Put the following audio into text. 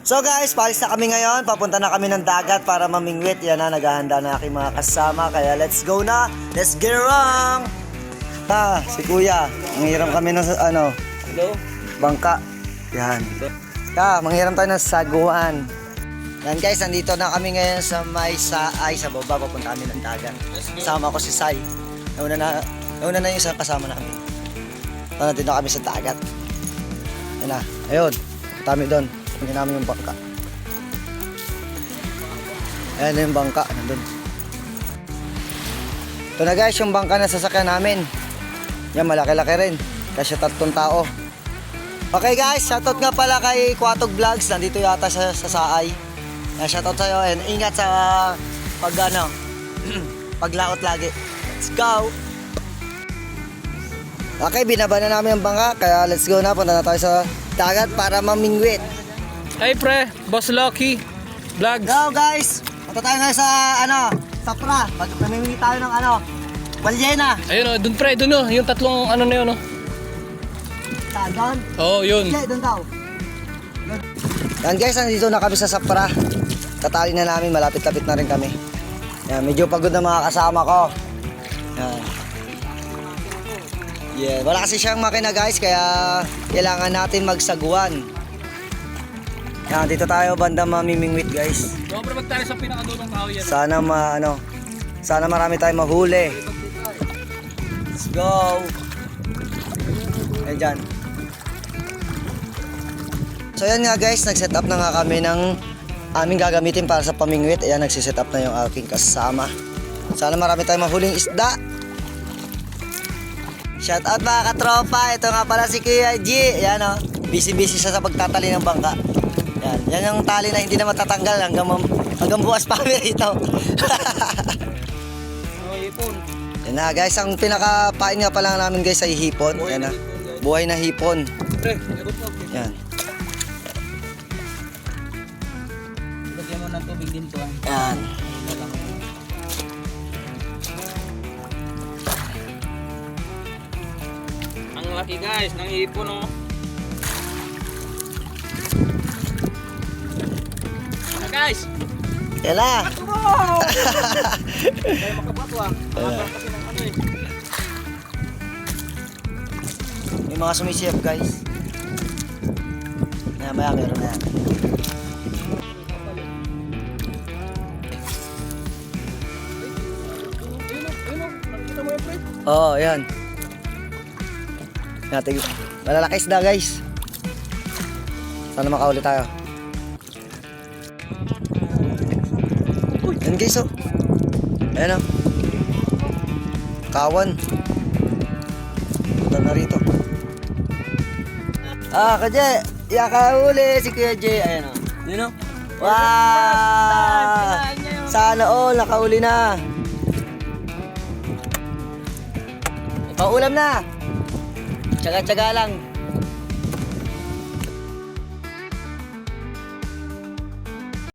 So guys, palis na kami ngayon. Papunta na kami ng dagat para mamingwit. Yan na, naghahanda na aking mga kasama. Kaya let's go na. Let's get around. Si Kuya. Manghiram kami ng Hello? bangka. Yan. Manghiram tayo ng saguan. Yan guys, nandito na kami ngayon sa may Saay. Sa baba, papunta kami ng dagat. Kasama ko si Sai. Nauna na yung isang kasama namin. Nandito na kami sa dagat. Yan na. Ayun. Tami doon. Hindi namin yung bangka. Ayan na yung bangka. Nandun. Ito na guys, yung bangka na sasakyan namin. Yan, malaki-laki rin. Kasi 3 tao. Okay guys, shoutout nga pala kay Quatog Vlogs. Nandito yata sa Saay. Shoutout sa'yo and ingat sa paglaot lagi. Let's go! Okay, binaba na namin ang bangka. Kaya let's go na. Punta na tayo sa dagat para mamingwit. Hey pre, Boss Lucky Vlogs. Hello guys! Punta tayo ngayon sa Pra. Namimili tayo ng balyena. Ayun oh, dun pre, dun oh, yung tatlong na yun oh. Saan doon? Oo, yun. Okay, doon daw. Yan guys, nandito na kami sa Sapra. Tatali na namin, malapit-lapit na rin kami. Yan, medyo pagod na mga kasama ko. Yan. Yeah, wala kasi siyang makina guys, kaya kailangan natin magsaguan. Yan, dito tayo banda mamimingwit guys. Doon pre, magtali sa pinakadulong tao yan. Sana marami tayong mahuli. Let's go. Ayan dyan. So yan nga guys, nag-set up na nga kami ng aming gagamitin para sa pamingwit. Ayan, nagsiset up na yung aking kasama. Sana marami tayong mahuling isda. Shout out mga katropa. Ito nga pala si Kuya G. Ayan o, busy-busy siya sa pagtatali ng bangka. Yan yung tali na hindi na matatanggal hanggang bukas pa kami rito. Yan na guys, ang pinakapain nga pala namin guys ay hipon. Yan na, buhay na hipon. Yan. Lagyan mo ng tubig din to. Yan. Ang laki guys, ng hipon oh. Ano guys? Yan na. Kaya makabatwa. Kasi ng eh. May mga sumisiyap guys. Maya meron na yan. Nakita mo yung pre? Oo, yan. Natin, malalaki isda guys. Sana makauli tayo. Yan guys oh. Ayan oh. Kawan. Punta na rito. Kaje, yakahuli si Kuya J. Ayan oh. Yun oh. Wow! Sana all, nakauli na. Paulam na. Tsaga-tsaga lang.